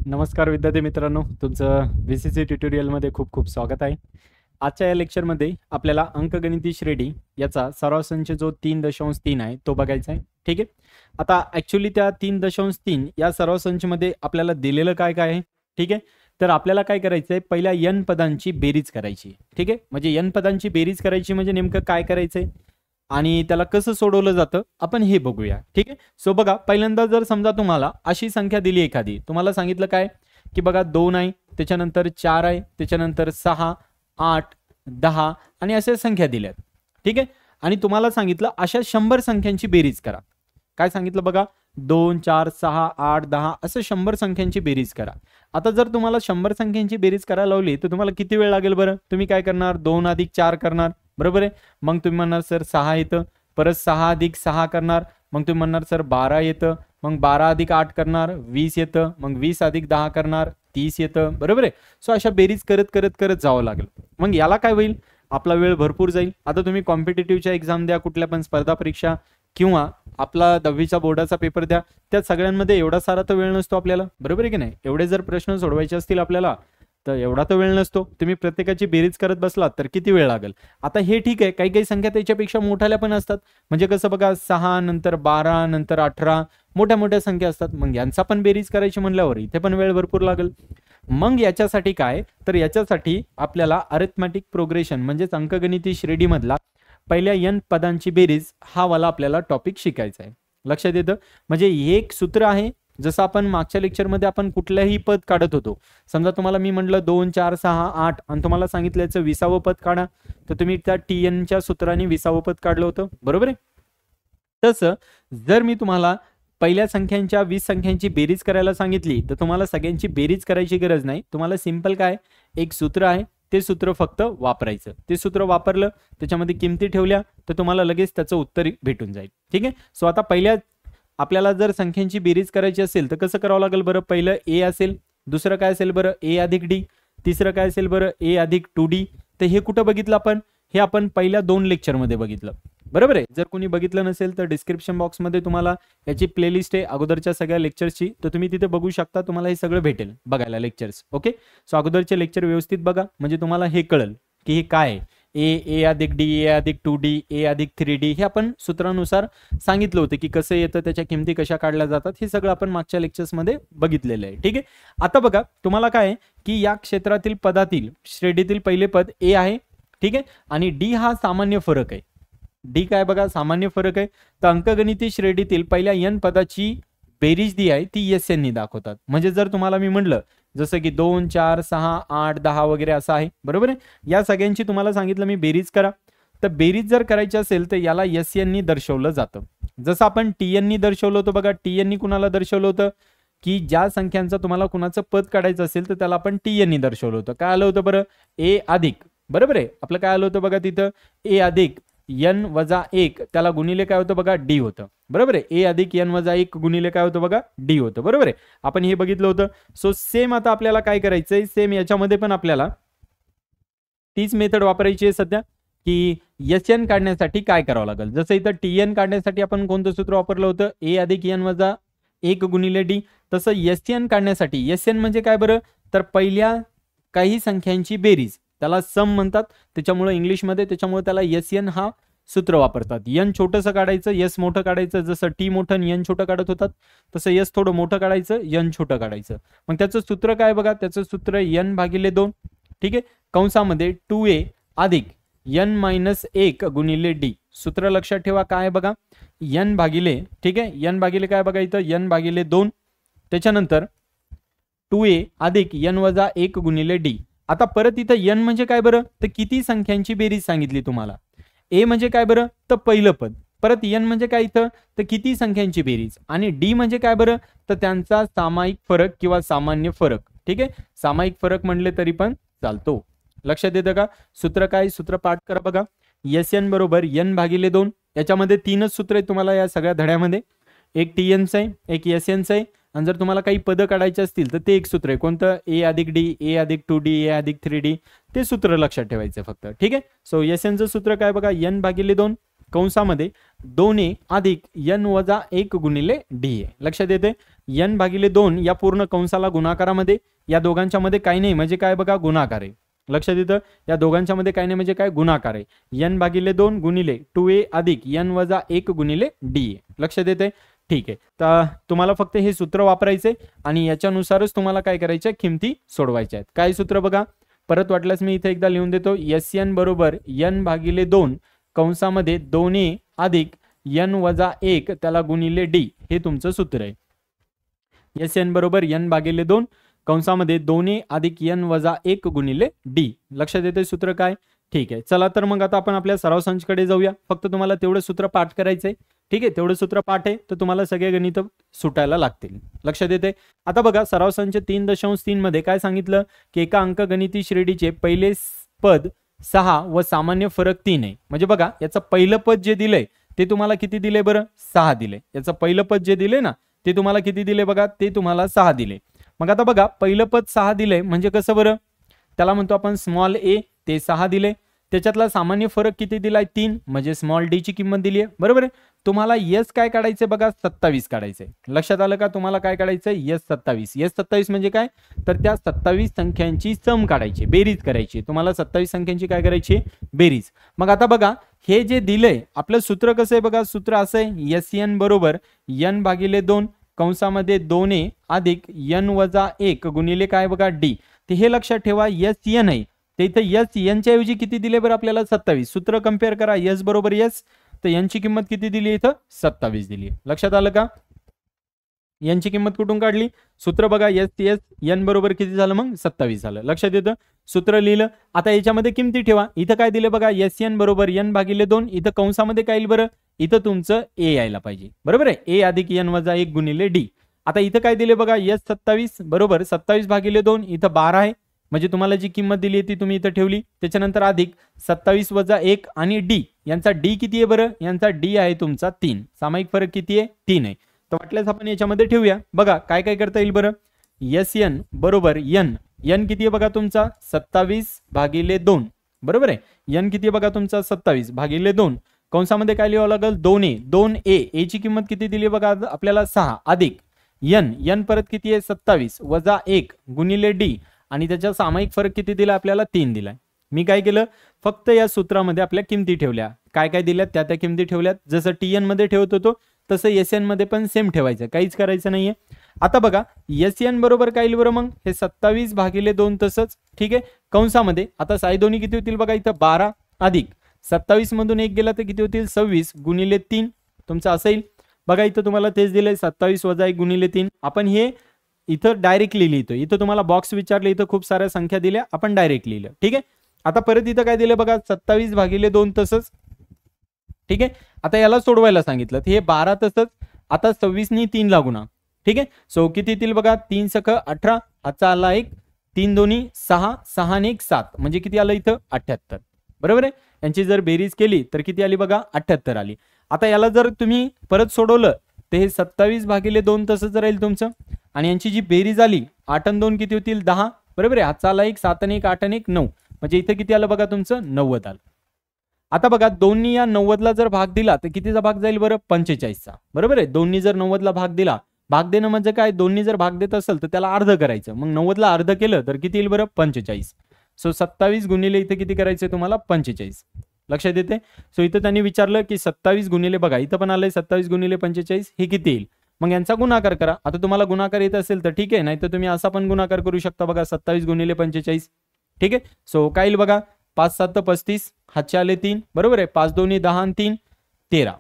नमस्कार विद्यार्थी मित्रांनो, तुमचं VCC ट्युटोरियलमध्ये खूप खूप स्वागत आहे. आजच्या या लेक्चरमध्ये आपल्याला अंकगणिती श्रेणी याचा सराव संच जो 3.3 आहे तो बघायचा आहे. ठीक आहे. आता ॲक्च्युली त्या 3.3 या सराव संचमध्ये आपल्याला दिलेलं काय काय आहे. ठीक आहे. तर आपल्याला काय करायचं आहे, पहिल्या n पदांची बेरीज करायची. ठीक आहे. म्हणजे n पदांची बेरीज करायची म्हणजे नेमकं काय करायचं आहे आणि त्याला कसं सोडवलं जातं आपण हे बघूया. ठीक आहे. सो बघा, पहिल्यांदा जर समजा तुम्हाला अशी संख्या दिली एखादी, तुम्हाला सांगितलं काय की बघा 2 आहे, त्याच्यानंतर 4 आहे, त्याच्यानंतर 6, 8, 10 आणि अशा संख्या दिल्यात. ठीक आहे. आणि तुम्हाला सांगितलं अशा 100 संख्यांची बेरीज करा. काय सांगितलं बघा, 2, 4, 6, 8, 10 असं 100 संख्यांची बेरीज करा. आता जर तुम्हाला 100 संख्यांची बेरीज करायला लावली तर तुम्हाला किती वेळ लागेल बरं? तुम्ही काय करणार, 2 अधिक 4 करणार, बरोबर आहे. मग तुम्ही म्हणणार सर 6 येतं, परत 6 अधिक 6 करणार, मग तुम्ही म्हणणार सर 12 येतं, मग 12 अधिक 8 करणार 20 येतं, मग 20 अधिक 10 करणार 30 येतं, बरोबर आहे. सो अशा बेरीज करत करत करत जावं लागेल. मग याला काय होईल, आपला वेळ भरपूर जाईल. आता तुम्ही कॉम्पिटेटिव्हच्या एक्झाम द्या, कुठल्या पण स्पर्धा परीक्षा किंवा आपला 10वीचा बोर्डाचा पेपर द्या, त्या सगळ्यांमध्ये एवढा सारा तर वेळ नसतो आपल्याला, बरोबर आहे की नाही. एवढे जर प्रश्न सोडवायचे असतील आपल्याला तर एवढा तर वेळ नसतो. तुम्ही प्रत्येकाची बेरीज करत बसलात तर किती वेळ लागेल. आता हे ठीक आहे, काही काही संख्या त्याच्यापेक्षा मोठ्याल्या पण असतात. म्हणजे कसं बघा, 6 नंतर 12 नंतर 18 मोठ्या मोठ्या संख्या असतात. मग यांचा पण बेरीज करायची म्हणल्यावर इथे पण वेळ भरपूर लागेल. मग याच्यासाठी काय, तर याच्यासाठी आपल्याला अरिथमॅटिक प्रोग्रेशन म्हणजेच अंकगणिती श्रेणीमधला पहिल्या n पदांची बेरीज हा वाला आपल्याला टॉपिक शिकायचा आहे. लक्षात येतं. म्हणजे एक सूत्र आहे, जसं आपण मागच्या लेक्चरमध्ये आपण कुठलंही पद काढत होतो. समजा तुम्हाला मी म्हटलं 2, 4, 6, 8 आणि तुम्हाला सांगितलं याचं 20वं पद काढा, तर तुम्ही त्या TNच्या सूत्राने 20वं पद काढलं होतं, बरोबर आहे. तसं जर मी तुम्हाला पहिल्या संख्यांच्या 20 संख्यांची बेरीज करायला सांगितली तर तुम्हाला सगळ्यांची बेरीज करायची गरज नाही. तुम्हाला सिंपल काय, एक सूत्र आहे, ते सूत्र फक्त वापरायचं. ते सूत्र वापरलं, त्याच्यामध्ये किमती ठेवल्या तर तुम्हाला लगेच त्याचं उत्तर भेटून जाईल. ठीक आहे. सो आता पहिल्या आपल्याला जर संख्यांची बेरीज करायची असेल तर कसं करावं लागेल बरं. पहिलं ए असेल, दुसरं काय असेल बरं, ए अधिक डी, तिसरं काय असेल बरं, ए अधिक 2D. तर हे कुठं बघितलं आपण, हे आपण पहिल्या 2 लेक्चरमध्ये बघितलं, बरोबर आहे. जर कोणी बघितलं नसेल तर डिस्क्रिप्शन बॉक्समध्ये तुम्हाला याची प्लेलिस्ट आहे अगोदरच्या सगळ्या लेक्चर्सची, तर तुम्ही तिथे बघू शकता. तुम्हाला हे सगळं भेटेल बघायला लेक्चर्स. ओके. सो अगोदरचे लेक्चर व्यवस्थित बघा म्हणजे तुम्हाला हे कळेल की हे काय आहे. ए अधिक डी, ए अधिक 2D, ए अधिक 3D हे आपण सूत्रानुसार सांगितलं होतं की कसं येतं, त्याच्या किमती कशा काढल्या जातात, हे सगळं आपण मागच्या लेक्चर्समध्ये बघितलेलं आहे. ठीक आहे. आता बघा तुम्हाला काय आहे की या क्षेत्रातील पदातील श्रेणीतील पहिले पद ए आहे. ठीक आहे. आणि डी हा सामान्य फरक आहे. डी काय बघा, सामान्य फरक आहे. तर अंकगणिती श्रेणीतील पहिल्या n पदाची बेरीज दी आहे ती SN नी दाखवतात. म्हणजे जर तुम्हाला मी म्हणलं जसं की 2, 4, 6, 8, 10 वगैरे असं आहे, बरोबर आहे. या सगळ्यांची तुम्हाला सांगितलं मी बेरीज करा, तर बेरीज जर करायची असेल तर याला SN नी दर्शवलं जातं. जसं आपण TN नी दर्शवलं होतं बघा. TN नी कुणाला दर्शवलं होतं की ज्या संख्यांचा तुम्हाला कुणाचं पद काढायचं असेल तर त्याला आपण TN नी दर्शवलं होतं. काय आलं होतं बरं, ए अधिक, बरोबर आहे. आपलं काय आलं होतं बघा तिथं, ए अधिक n वजा 1 त्याला गुणिले काय होतं बघा, डी होतं, बरोबर आहे. ए अधिक n वजा 1 गुणिले काय होतं बघा, डी होतं, बरोबर आहे. आपण हे बघितलं होतं. सो सेम आता आपल्याला काय करायचंय, सेम याच्यामध्ये पण आपल्याला तीच मेथड वापरायची आहे सध्या की SN काढण्यासाठी काय करावं लागेल. जसं इथं TN काढण्यासाठी आपण कोणतं सूत्र वापरलं होतं, ए अधिक n वजा 1 गुणिले डी. तसं SN काढण्यासाठी, SN म्हणजे काय बरं, तर पहिल्या काही संख्यांची बेरीज, त्याला सम म्हणतात त्याच्यामुळे इंग्लिशमध्ये, त्याच्यामुळे त्याला SN हा सूत्र वापरतात. n छोटंसं काढायचं, S मोठं काढायचं. जसं T मोठं आणि n छोटं काढत होतात तसं S थोडं मोठं काढायचं, n छोटं काढायचं. मग त्याचं सूत्र काय बघा, त्याचं सूत्र n/2. ठीक आहे. कंसामध्ये 2a अधिक n-1 गुणिले डी. सूत्र लक्षात ठेवा काय बघा, n भागिले, ठीक आहे, n भागिले काय बघा इथं, n/2. त्याच्यानंतर 2a अधिक n-1 गुणिले डी. आता परत इथं n म्हणजे काय बरं, तर किती संख्यांची बेरीज सांगितली तुम्हाला. ए म्हणजे काय बरं, तर पहिलं पद. परत n म्हणजे काय इथं, तर किती संख्यांची बेरीज. आणि डी म्हणजे काय बरं, तर त्यांचा सामायिक फरक किंवा सामान्य फरक. ठीक आहे. सामायिक फरक म्हणले तरी पण चालतो. लक्षात येतं का. सूत्र काय, सूत्र पाठ करा बघा. SN बरोबर n/2. याच्यामध्ये 3च सूत्र आहेत तुम्हाला या सगळ्या धड्यामध्ये. एक TNचं आहे, एक SNचं आहे. आणि जर तुम्हाला काही पदं काढायचे असतील तर ते एक सूत्र आहे कोणतं, ए अधिक डी, ए अधिक 2D, ए अधिक 3D. ते सूत्र लक्षात ठेवायचं फक्त. ठीक आहे. सो SNचं सूत्र काय बघा, n/2 कंसामध्ये 2a अधिक n वजा 1 गुणिले d आहे. लक्षात येते n भागिले 2 या पूर्ण कंसाला गुणाकारामध्ये, या दोघांच्या मध्ये काही नाही म्हणजे काय बघा गुणाकार आहे. लक्षात येतं या दोघांच्या मध्ये काही नाही म्हणजे काय गुणाकार आहे. n भागिले 2 गुणिले 2a अधिक n वजा 1 गुणिले d आहे. लक्षात येते. ठीक आहे, तर तुम्हाला फक्त हे सूत्र वापरायचे आणि याच्यानुसारच तुम्हाला काय करायचं किमती सोडवायच्या आहेत. काय सूत्र बघा, परत वाटल्यास मी इथे एकदा लिहून देतो. Sn बरोबर n भागिले 2 कंसामध्ये 2a अधिक n वजा 1 त्याला गुणिले d हे तुमचं सूत्र आहे. Sn बरोबर n भागिले 2 कंसामध्ये 2a अधिक n वजा 1 गुणिले d. लक्षात येते सूत्र काय. ठीक आहे, चला तर मग आता आपण आपल्या सराव संचकडे जाऊया. फक्त तुम्हाला तेवढं सूत्र पाठ करायचंय. ठीक आहे, तेवढं सूत्र पाठ आहे तर तुम्हाला सगळे गणित सुटायला लागतील. लक्षात येते. आता बघा सराव संच 3.3 मध्ये काय सांगितलं की एका अंकगणिती श्रेणीचे पहिले पद 6 व सामान्य फरक 3 आहे. म्हणजे बघा याचं पहिलं पद जे दिलंय ते तुम्हाला किती दिले बरं 6 दिले. याचं पहिलं पद जे दिले ना ते तुम्हाला किती दिले बघा, ते तुम्हाला 6 दिले. मग आता बघा पहिलं पद 6 दिले म्हणजे कसं बरं, त्याला म्हणतो आपण स्मॉल a, ते 6 दिले. त्याच्यातला सामान्य फरक किती दिलाय 3 म्हणजे स्मॉल d ची किंमत दिली आहे. बरोबर आहे. तुम्हाला यस काय काढायचं बघा 27 काढायचंय. लक्षात आलं का, तुम्हाला काय काढायचंय यस 27. यस 27 म्हणजे काय, तर त्या 27 संख्यांची सम काढायची, बेरीज करायची. तुम्हाला 27 संख्यांची काय करायची बेरीज. मग आता बघा हे जे दिलंय आपलं सूत्र कसं आहे बघा, सूत्र असं आहे Sn बरोबर n भागिले 2 कंसामध्ये 2a अधिक n वजा 1 गुणिले काय बघा d. ते हे लक्षात ठेवा Sn आहे ते इथं n च्या ऐवजी किती दिले बरं आपल्याला 27. सूत्र कंपेअर करा s बरोबर s, तर n ची किंमत किती दिली इथं 27 दिली. लक्षात आलं का, n ची किंमत कुठून काढली, सूत्र बघा s n बरोबर किती झालं मग 27 झालं. लक्षात येतं, सूत्र लिहिलं. आता याच्यामध्ये किमती ठेवा. इथं काय दिले बघा Sn बरोबर n भागिले 2. इथं कंसामध्ये काय येईल बरं, इथं तुमचं a यायला पाहिजे. बरोबर आहे, a अधिक n वजा 1 गुणिले d. आता इथं काय दिले बघा s 27 बरोबर 27 भागिले 2 इथं 12 आहे. म्हणजे तुम्हाला जी किंमत दिली आहे ती तुम्ही इथं ठेवली. त्याच्यानंतर अधिक 27 वजा 1 आणि d, यांचा d किती आहे बरं, यांचा d आहे तुमचा 3. सामायिक फरक किती आहे 3 आहे. तर वाटल्यास आपण याच्यामध्ये ठेवूया. बघा काय काय करता येईल बरं, Sn बरोबर n किती आहे बघा तुमचा 27 भागिले 2. बरोबर आहे, n किती आहे बघा तुमचा 27 भागिले 2. कंसामध्ये काय लिहावं लागेल 2a ची किंमत किती दिली बघा आपल्याला 6 अधिक n परत किती आहे 27 वजा 1 गुणिले d आणि त्याचा सामायिक फरक किती दिला आपल्याला 3 दिलाय. मी काय केलं फक्त या सूत्रामध्ये आपल्या किमती ठेवल्या. काय काय दिल्यात त्या त्या किमती ठेवल्यात. जसं tn मध्ये ठेवत होतो तसं Sn मध्ये पण सेम ठेवायचं, काहीच करायचं नाहीये. आता बघा Sn बरोबर काय येईल बरं मग हे 27 भागिले 2 तसंच. ठीक आहे, कंसामध्ये आता साई दोन्ही किती होतील बघा इथं 12 अधिक 27 मधून 1 गेला तर किती होतील 26 गुणिले 3 तुमचं असेल. बघा इथं तुम्हाला तेच दिलंय 27 वजा 1 गुणिले 3. आपण हे इथं डायरेक्टली लिहितो. इथं तुम्हाला बॉक्स विचारले, इथं खूप साऱ्या संख्या दिल्या आपण डायरेक्ट लिहिलं. ठीक आहे, आता परत इथं काय दिलं बघा 27 भागिले 2 तसंच. ठीक आहे, आता याला सोडवायला सांगितलं हे 12 तसंच. आता 26 नी 3 ला गुणा. ठीक आहे, सो किती येतील बघा 3 सख 18, हाचा आला 1, 3 दोन्ही 6, 6 आणि 1 7 म्हणजे किती आलं इथं 78. बरोबर आहे, यांची जर बेरीज केली तर किती आली बघा 78 आली. आता याला जर तुम्ही परत सोडवलं तर हे 27 भागिले 2 तसंच राहील तुमचं आणि यांची जी बेरीज आली 8 आणि 2 किती होतील 10. बरोबर आहे, हाचा आला 1, 7 आणि 1 8 आणि 1 9 म्हणजे इथं किती आलं बघा तुमचं 90 आलं. आता बघा 2नी या 90 ला जर भाग दिला तर कितीचा भाग जाईल बरं 45 चा. बरोबर आहे, 2नी जर 90 ला भाग दिला, भाग देणं म्हणजे काय 2नी जर भाग देत असेल तर त्याला अर्ध करायचं. मग 90 ला अर्ध केलं तर किती येईल बरं 45. सो 27 गुणिले इथे किती करायचं तुम्हाला 45. लक्षात येते. सो इथं त्यांनी विचारलं की 27 गुणिले बघा इथं पण आलंय 27 गुणिले 45 हे किती येईल. मग यांचा गुणाकार करा. आता तुम्हाला गुणाकार येत असेल तर ठीक आहे, नाही तर तुम्ही असा पण गुणाकार करू शकता बघा 27 गुणिले 45. ठीक आहे, सो काय येईल बघा 5 7 35, हातचे आले 3. बरोबर आहे, 5 2 10 आणि 3 13.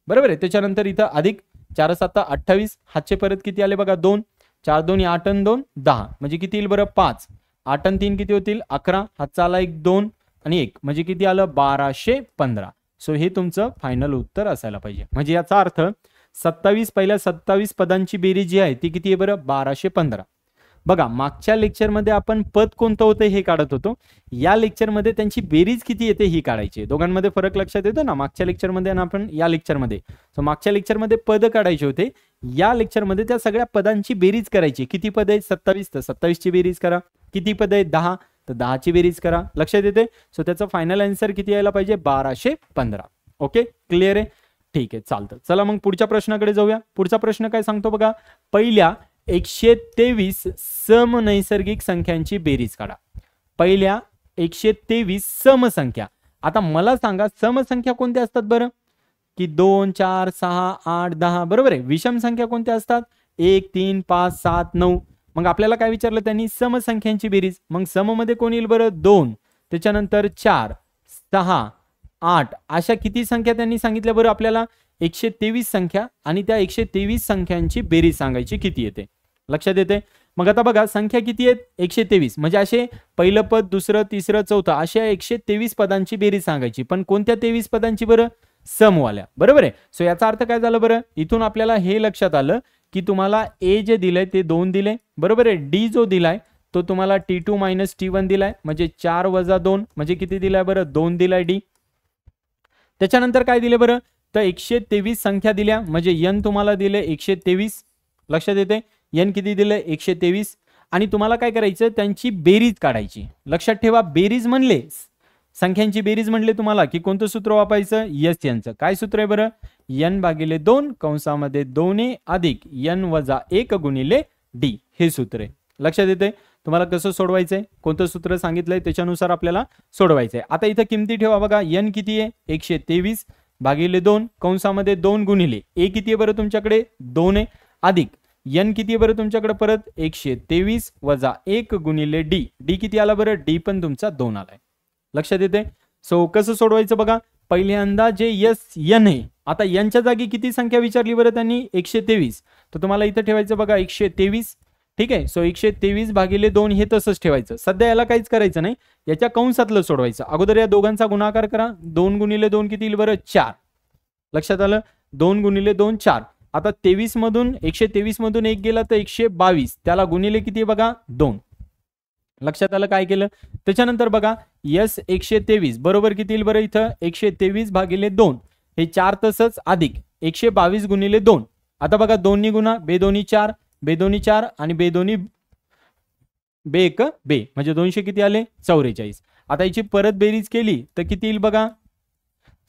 बरोबर आहे, त्याच्यानंतर इथं अधिक 4 7 28, हातचे परत किती आले बघा 2, 4 2 8 आणि 2 10 म्हणजे किती येईल बरं 5, 8 आणि 3 किती होतील 11, हातचा आला 1 2 आणि 1 म्हणजे किती आलं 1215. सो हे तुमचं फायनल उत्तर असायला पाहिजे. म्हणजे याचा अर्थ 27 पहिल्या 27 पदांची बेरीज जी आहे ती किती आहे बरं 1215. बघा मागच्या लेक्चरमध्ये आपण पद कोणतं होतं हे काढत होतो. या लेक्चरमध्ये त्यांची बेरीज किती येते ही काढायची. दोघांमध्ये फरक लक्षात येतो ना, मागच्या लेक्चरमध्ये आणि आपण या लेक्चरमध्ये. सो मागच्या लेक्चरमध्ये पद काढायचे होते, या लेक्चरमध्ये त्या सगळ्या पदांची बेरीज करायची. किती पद आहेत 27 तर 27 ची बेरीज करा. किती पद आहेत 10 तर 10 ची बेरीज करा. लक्षात येते. सो त्याचा फायनल आन्सर किती यायला पाहिजे 1215. ओके, क्लिअर आहे, ठीक आहे, चालतं. चला मग पुढच्या प्रश्नाकडे जाऊया. पुढचा प्रश्न काय सांगतो बघा, पहिल्या 123 समनैसर्गिक संख्यांची बेरीज काढा. पहिल्या 123 समसंख्या. आता मला सांगा समसंख्या कोणत्या असतात बरं, की 2 4 6 8 10, बरोबर आहे. विषम संख्या कोणत्या असतात, 1 3 5 7 9. मग आपल्याला काय विचारलं त्यांनी, समसंख्यांची बेरीज. मग सम मध्ये कोण येईल बरं, 2, त्याच्यानंतर 4 6 8, अशा किती संख्या त्यांनी सांगितल्या बरं आपल्याला, 123 संख्या. आणि त्या 123 संख्यांची बेरीज सांगायची किती येते, लक्षात येते. मग आता बघा संख्या किती आहेत, 123. म्हणजे असे पहिलं पद, दुसरं, तिसरं, चौथं अशा 123 पदांची बेरीज सांगायची. पण कोणत्या 23 पदांची बरं, समवाल्या, बरोबर आहे. सो याचा अर्थ काय झालं बरं, इथून आपल्याला हे लक्षात आलं की तुम्हाला ए जे दिलंय ते 2 दिले, बरोबर आहे. डी जो दिलाय तो तुम्हाला T2 - T1 दिलाय, म्हणजे 4 - 2 म्हणजे किती दिलाय बरं, 2 दिलाय डी. त्याच्यानंतर काय दिले बरं, तर 123 संख्या दिल्या, म्हणजे n तुम्हाला दिले 123, लक्षात येते. n किती दिले, 123. आणि तुम्हाला काय करायचं, त्यांची बेरीज काढायची. लक्षात ठेवा, बेरीज म्हणले, संख्यांची बेरीज म्हणले तुम्हाला की कोणतं सूत्र वापरायचं, SN चं. काय सूत्र आहे बरं, n/2 कंसामध्ये 2a अधिक n - 1 गुणिले d, हे सूत्र आहे. लक्षात येते. तुम्हाला कसं सोडवायचंय, कोणतं सूत्र सांगितलंय त्याच्यानुसार आपल्याला सोडवायचंय. आता इथं किमती ठेवा बघा, n किती आहे, 123/2 कंसामध्ये 2 गुणिले a किती आहे बरं तुमच्याकडे, 2 आहे, अधिक n किती आहे बरं तुमच्याकडे परत, 123 - 1 गुणिले d. d किती आला बरं, d पण तुमचा 2 आलाय. लक्षात येते. सो कसं सोडवायचं बघा, पहिल्यांदा जे n आहे, आता यांच्या जागी किती संख्या विचारली बरं त्यांनी, 123. तर तुम्हाला इथं ठेवायचं बघा 123, ठीक आहे. सो 123/2 हे तसंच ठेवायचं. सध्या याला काहीच करायचं नाही, याच्या कंसातलं सोडवायचं. अगोदर या दोघांचा गुणाकार करा, 2 गुणिले 2 किती येईल बरं, 4. लक्षात आलं, 2 गुणिले 2 4. आता 23 मधून 123 मधून 1 गेला तर 122, त्याला गुणिले किती बघा, 2. लक्षात आलं काय केलं. त्याच्यानंतर बघा यस 123 बरोबर किती येईल बरं, इथं 123/2 हे 4 तसंच अधिक 122 गुणिले 2. आता बघा 2 नी गुणा, बे 2 4, बे 2 4 आणि बे 2 बे 1 बे, म्हणजे 200 किती आले, 44. आता याची परत बेरीज केली तर किती येईल बघा,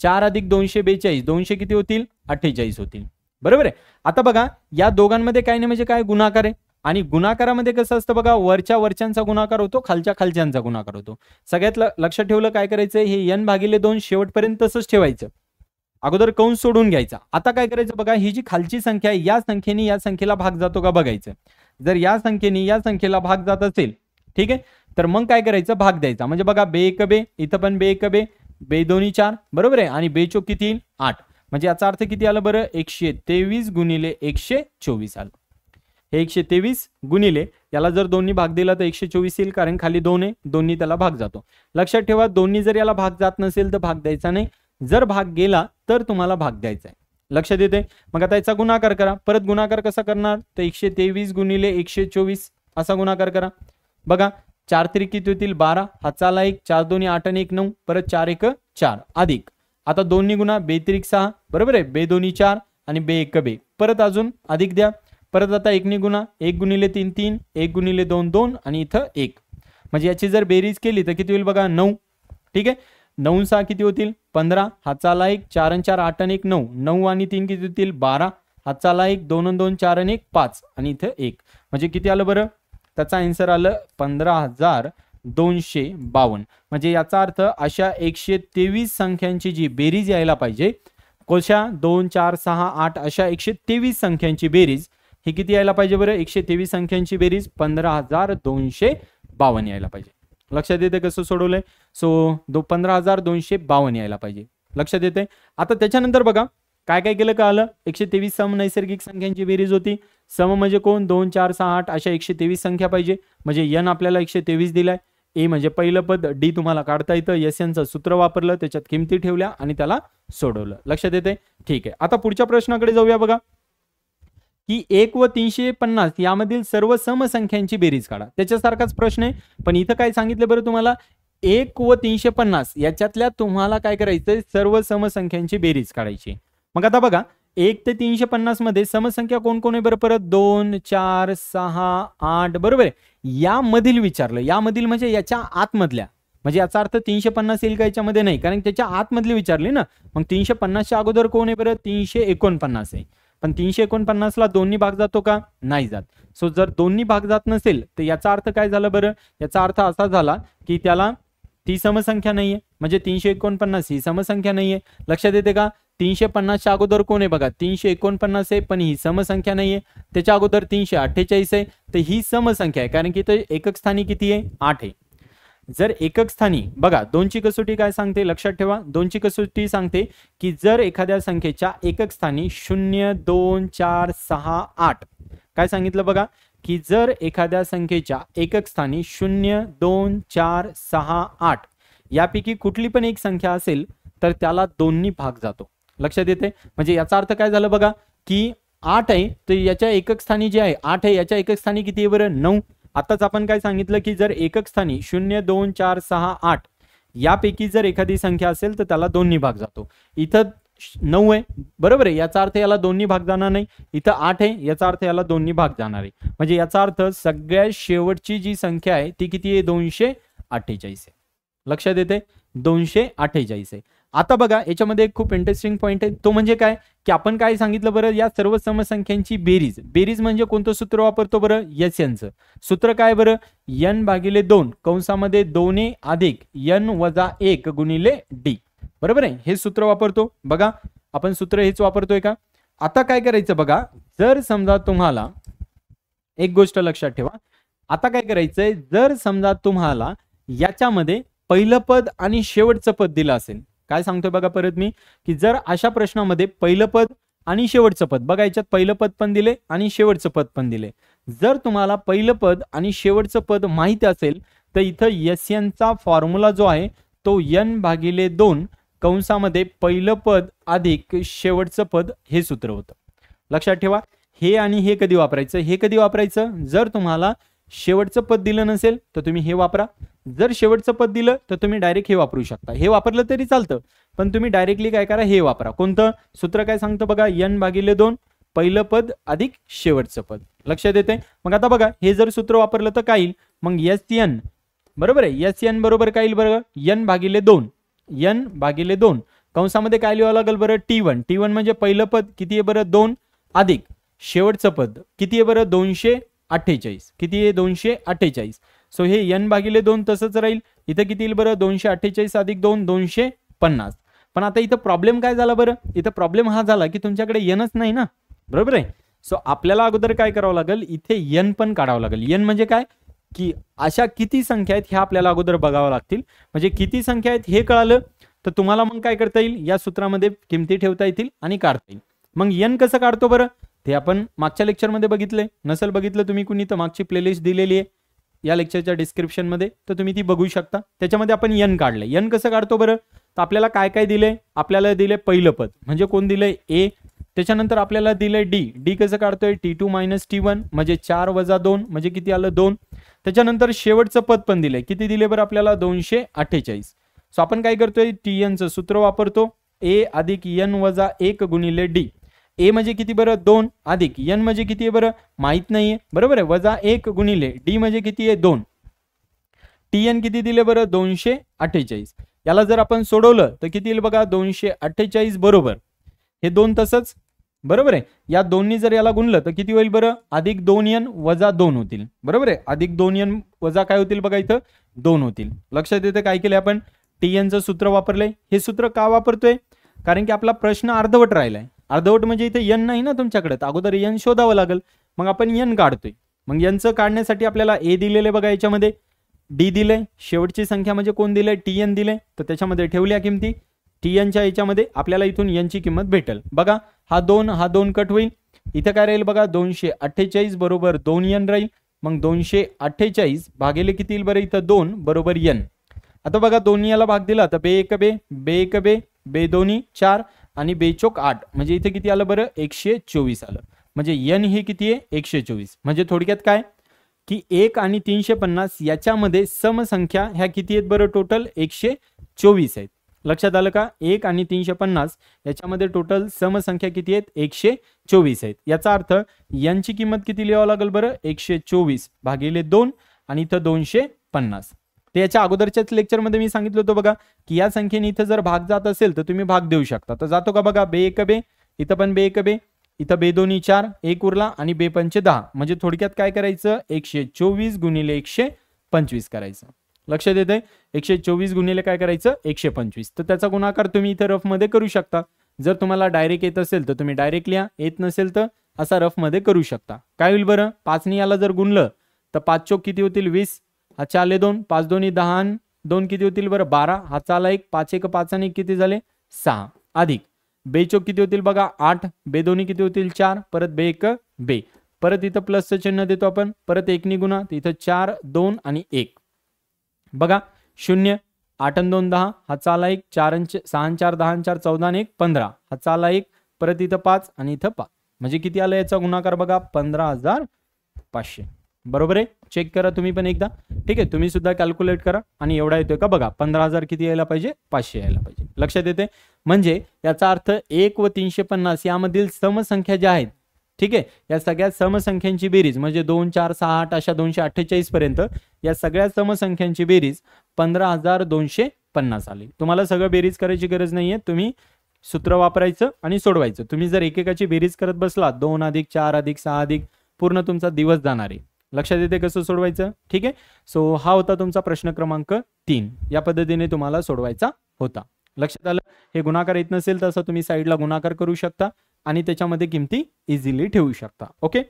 4 अधिक 242, 200 किती होतील, 48 होतील, बरोबर आहे. आता बघा या दोघांमध्ये काय नाही म्हणजे काय, गुणाकार आहे. आणि गुणाकारामध्ये कसं असतं बघा, वरच्या वरच्यांचा गुणाकार होतो, खालच्या खालच्यांचा गुणाकार होतो. सगळ्यात लक्षात ठेवलं काय करायचं, हे n/2 शेवटपर्यंत तसंच ठेवायचं. अगोदर कंस सोडून घ्यायचा. आता काय करायचं बघा, ही जी खालची संख्या आहे या संख्येने या संख्येला भाग जातो का बघायचं. जर या संख्येने या संख्येला भाग जात असेल, ठीक आहे, तर मग काय करायचं, भाग द्यायचा. म्हणजे बघा बे 1 बे, इथं पण बे 1 बे, बे 2 4, बरोबर आहे. आणि बे 4 किती येईल, 8. म्हणजे याचा अर्थ किती आलं बरं, 123 गुणिले 124 आलं. हे 123 गुणिले याला जर 2 नी भाग दिला तर 124 येईल, कारण खाली 2 आहे, 2 नी त्याला भाग जातो. लक्षात ठेवा, 2 नी जर याला भाग जात नसेल तर भाग द्यायचा नाही, जर भाग गेला तर तुम्हाला भाग द्यायचा आहे. लक्षात येते. मग आता याचा गुणाकार करा. परत गुणाकार कसा करणार, तर 123 गुणिले 124 असा गुणाकार करा. बघा 4 त्रिक किती होतील, 12, हातचा आला 1, 4 2 8 आणि 1 9, परत 4 1 4 अधिक आता 2 नी गुणा, बे 3 6, बरोबर आहे, बे 2 4 आणि बे 1 बे, परत अजून अधिक द्या. परत आता 1 नी गुणा, 1 गुणिले 3 3, 1 गुणिले 2 2 आणि इथं 1. म्हणजे याची जर बेरीज केली तर किती होईल बघा, 9. ठीक आहे, 9 6 किती होतील, 15, हातचा आला 1, 4 आणि 4 8 आणि 1 9, 9 आणि 3 किती होतील, 12, हातचा आला 1, 2 आणि 2 4 आणि 1 5 आणि इथं 1. म्हणजे किती आलं बरं, त्याचा आन्सर आलं 15,252. म्हणजे याचा अर्थ अशा 123 संख्यांची जी बेरीज यायला पाहिजे, कोशा 2 4 6 8 अशा 123 संख्यांची बेरीज ही किती यायला पाहिजे बरं, 123 संख्यांची बेरीज 15,252 यायला पाहिजे. लक्षात येते कसं सोडवलंय. सो 15,252 यायला पाहिजे. लक्षात येते. आता त्याच्यानंतर बघा काय काय केलं का आलं, 123 सम नैसर्गिक संख्यांची बेरीज होती. सम म्हणजे कोण, 2 4 6 8 अशा 123 संख्या पाहिजे. म्हणजे n आपल्याला 123 दिलाय. ए म्हणजे पहिलं पद, डी तुम्हाला काढता येतं, SN चं सूत्र वापरलं, त्याच्यात किमती ठेवल्या आणि त्याला सोडवलं. लक्षात येते. ठीक आहे, आता पुढच्या प्रश्नाकडे जाऊया. बघा की 1 व 350 यामधील सर्व समसंख्यांची बेरीज काढा. त्याच्यासारखाच प्रश्न आहे, पण इथं काय सांगितलं बरं तुम्हाला, 1 व 350 याच्यातल्या तुम्हाला काय करायचंय, सर्व समसंख्यांची बेरीज काढायची. मग आता बघा 1 ते 350 मध्ये समसंख्या कोण कोण आहे बरं, परत 2 4 6 8, बरोबर आहे. यामधील विचारलं, यामधील म्हणजे याच्या आतमधल्या, म्हणजे याचा अर्थ 350 येईल का याच्यामध्ये? नाही, कारण त्याच्या आतमधली विचारली ना. मग 350च्या अगोदर कोण आहे बरं? 349 आहे. पण 349ला दोन्ही भाग जातो का? नाही जात. सो जर दोन्ही भाग जात नसेल तर याचा अर्थ काय झाला बरं? याचा अर्थ असा झाला की त्याला ती समसंख्या नाहीये, म्हणजे 349 ही समसंख्या नाहीये. लक्षात येते का? 350च्या अगोदर कोण आहे बघा? 349 आहे, पण ही समसंख्या नाहीये. त्याच्या अगोदर 348 आहे, तर ही समसंख्या आहे, कारण की ते एकक स्थानी किती आहे? 8 आहे. जर एकक स्थानी बघा, दोनची कसोटी काय सांगते? लक्षात ठेवा, दोनची कसोटी सांगते की जर एखाद्या संख्येच्या एकक स्थानी 0, 2, 4, 6, 8 काय सांगितलं बघा, की जर एखाद्या संख्येच्या एकक स्थानी 0, 2, 4, 6, 8 यापैकी कुठली पण एक संख्या असेल तर त्याला दोन्ही भाग जातो. लक्षात येते? म्हणजे याचा अर्थ काय झालं बघा, की 8 आहे तर याच्या एकक स्थानी जे आहे 8 आहे, याच्या एकक स्थानी किती आहे बरं? 9. आताच आपण काय सांगितलं की जर एकक स्थानी 0, 2, 4, 6, 8 यापैकी जर एखादी संख्या असेल तर त्याला दोन्ही भाग जातो. इथं 9 आहे, बरोबर आहे, याचा अर्थ याला दोन्ही भाग जाणार नाही. इथं 8 आहे, याचा अर्थ याला दोन्ही भाग जाणार आहे. म्हणजे याचा अर्थ सगळ्यात शेवटची जी संख्या आहे ती किती आहे? 248 आहे. लक्षात येते? 248 आहे. आता बघा, याच्यामध्ये एक खूप इंटरेस्टिंग पॉईंट आहे, तो म्हणजे काय, की आपण काय सांगितलं बरं? या सर्व समसंख्यांची बेरीज. बेरीज म्हणजे कोणतं सूत्र वापरतो बरं? एसएनचं सूत्र काय बरं? n/2 कंसामध्ये 2a अधिक n वजा 1 गुणिले d. बरोबर आहे, हे सूत्र वापरतो. बघा, आपण सूत्र हेच वापरतोय का? आता काय करायचं बघा, जर समजा तुम्हाला एक गोष्ट लक्षात ठेवा, आता काय करायचंय, जर समजा तुम्हाला याच्यामध्ये पहिलं पद आणि शेवटचं पद दिलं असेल, काय सांगतोय बघा परत मी, की जर अशा प्रश्नामध्ये पहिलं पद आणि शेवटचं पद, बघा याच्यात पहिलं पद पण दिले आणि शेवटचं पद पण दिले. जर तुम्हाला पहिलं पद आणि शेवटचं पद माहिती असेल तर इथं SN चा फॉर्म्युला जो आहे तो n/2 कंसामध्ये पहिलं पद अधिक शेवटचं पद हे सूत्र होतं. लक्षात ठेवा, हे आणि हे कधी वापरायचं? हे कधी वापरायचं? जर तुम्हाला शेवटचं पद दिलं नसेल तर तुम्ही हे वापरा. जर शेवटचं पद दिलं तर तुम्ही डायरेक्ट हे वापरू शकता. हे वापरलं तरी चालतं, पण तुम्ही डायरेक्टली काय करा? हे वापरा. कोणतं सूत्र काय सांगतं बघा? n/2 पहिलं पद अधिक शेवटचं पद. लक्षात येते? मग आता बघा, हे जर सूत्र वापरलं तर काय येईल? मग SN बरोबर आहे, SN बरोबर काय येईल बरं? n/2 कंसामध्ये काय लिहावं लागेल बरं? T1 म्हणजे पहिलं पद किती आहे बरं? 2 अधिक शेवटचं पद किती आहे बरं? 248. किती आहे? 248. सो हे n/2 तसंच राहील. इथं किती येईल बरं? 248 अधिक 2 250. पण आता इथं प्रॉब्लेम काय झाला बरं? इथं प्रॉब्लेम हा झाला की तुमच्याकडे nच नाही ना, बरोबर आहे. सो आपल्याला अगोदर काय करावं लागेल? इथे n पण काढावं लागेल. n म्हणजे काय, की अशा किती संख्या आहेत ह्या आपल्याला अगोदर बघावं लागतील. म्हणजे किती संख्या आहेत हे कळालं तर तुम्हाला मग काय करता येईल? या सूत्रामध्ये किमती ठेवता येतील आणि काढता येईल. मग n कसं काढतो बरं? ते आपण मागच्या लेक्चरमध्ये बघितलंय. नसेल बघितलं तुम्ही कुणी तर मागची प्लेलिस्ट दिलेली आहे या लेक्चरच्या डिस्क्रिप्शनमध्ये, तर तुम्ही ती बघू शकता. त्याच्यामध्ये आपण n काढले. n कसं काढतो बरं? तर आपल्याला काय काय दिले? आपल्याला दिले पहिलं पद म्हणजे कोण दिलंय? a. त्याच्यानंतर आपल्याला दिलंय d कसं काढतोय? T2 - T1 म्हणजे 4 - 2 म्हणजे किती आलं? 2. त्याच्यानंतर शेवटचं पद पण दिलंय. किती दिले बरं आपल्याला? 248. सो आपण काय करतोय? Tn चं सूत्र वापरतो. a अधिक n वजा 1 गुणिले d. a म्हणजे किती बरं? 2 अधिक n म्हणजे किती आहे बरं? माहित नाहीये, बरोबर आहे, वजा 1 गुणिले d म्हणजे किती आहे? 2. Tn किती दिले बरं? 248. याला जर आपण सोडवलं तर किती येईल बघा? 248 बरोबर हे 2 तसंच, बरोबर आहे. या दोन्ही जर याला गुणलं तर किती होईल बरं? अधिक 2n वजा 2 होतील, बरोबर आहे. अधिक 2n वजा काय होतील बघा? इथं 2 होतील. लक्षात येते काय केले आपण? Tn चं सूत्र वापरलंय. हे सूत्र का वापरतोय? कारण की आपला प्रश्न अर्धवट राहिलाय. अर्धवट म्हणजे इथे n नाही ना तुमच्याकडे, तर अगोदर n शोधावं लागेल. मग आपण n काढतोय. मग n चं काढण्यासाठी आपल्याला a दिलेले बघा, याच्यामध्ये d दिले, शेवटची संख्या म्हणजे कोण दिले? Tn दिले, तर त्याच्यामध्ये ठेवल्या किमती. Tn च्या याच्यामध्ये आपल्याला इथून n ची किंमत भेटेल. बघा, हा 2 कट होईल. इथं काय राहील बघा? 248 बरोबर 2n राहील. मग 248 भागिले किती येईल बरं? इथं 2 बरोबर n. आता बघा, दोन्ही याला भाग दिला तर बे एक बे दोन्ही 4 आणि बेचोक 8 म्हणजे इथे किती आलं बरं? 124 आलं. म्हणजे n हे किती आहे? 124. म्हणजे थोडक्यात काय, की 1 आणि 350 याच्यामध्ये समसंख्या ह्या किती आहेत बरं? टोटल 124 आहेत. लक्षात आलं का? 1 आणि 350 याच्यामध्ये टोटल समसंख्या किती आहेत? 124 आहेत. याचा अर्थ n ची किंमत किती लिहावं लागेल बरं? 124 भागिले 2 आणि इथं 250. तर याच्या अगोदरच्याच लेक्चरमध्ये मी सांगितलं होतं बघा की या संख्येने इथं जर भाग जात असेल तर तुम्ही भाग देऊ शकता. तर जातो का बघा, बे एक बे, इथं पण बे एक बे, इथं बे दोन्ही 4, एक उरला आणि बे पंचे 10. म्हणजे थोडक्यात काय करायचं, 124 गुणिले 125 करायचं. लक्षात येतंय, 124 गुणिले काय करायचं, 125. तर त्याचा गुणाकार तुम्ही इथं रफ मध्ये करू शकता. जर तुम्हाला डायरेक्ट येत असेल तर तुम्ही डायरेक्ट लिहा, येत नसेल तर असा रफ मध्ये करू शकता. काय होईल बरं, 5 ने याला जर गुणलं तर 5 चोक किती होतील 20, हा चाले 2, 5 दोन्ही 10, 2 किती होतील बरं 12, हा चाला 1, 5 1 5 आणि 1 किती झाले 6, अधिक बे चोक किती होतील बघा 8, बे दोन्ही किती होतील 4, परत बे 1 बे, परत इथं प्लसचं चिन्ह देतो आपण, परत 1 नि गुणा, इथं 4 2 आणि 1 बघा 0, 8 आणि 2 10, हा चाला 1, 4 6 आणि 4 10 आणि 4 14 आणि 1 15, हा चाला 1, परत इथं 5 आणि इथं 5, म्हणजे किती आलं याचा गुणाकार बघा 15,500. बरोबर आहे, चेक करा तुम्ही पण एकदा. ठीक आहे, तुम्ही सुद्धा कॅल्क्युलेट करा आणि एवढा येतोय का बघा, 15,000 किती यायला पाहिजे, 500 यायला पाहिजे. लक्षात येते, म्हणजे याचा अर्थ 1 व 350 यामधील समसंख्या ज्या आहेत, ठीक आहे, या सगळ्या समसंख्यांची बेरीज म्हणजे 2 4 6 8 अशा 248 पर्यंत या सगळ्या समसंख्यांची बेरीज 15,250 आली. तुम्हाला सगळं बेरीज करायची गरज नाहीये, तुम्ही सूत्र वापरायचं आणि सोडवायचं. तुम्ही जर एकेकाची बेरीज करत बसला 2 अधिक 4 अधिक 6 अधिक, पूर्ण तुमचा दिवस जाणार आहे. लक्षात येते कसं सोडवायचं. ठीक आहे, सो हा होता तुमचा प्रश्न क्रमांक 3. या पद्धतीने तुम्हाला सोडवायचा होता. लक्षात आलं, हे गुणाकार येत नसेल तर असं तुम्ही साईडला गुणाकार करू शकता आणि त्याच्यामध्ये किमती इझिली ठेवू शकता. ओके,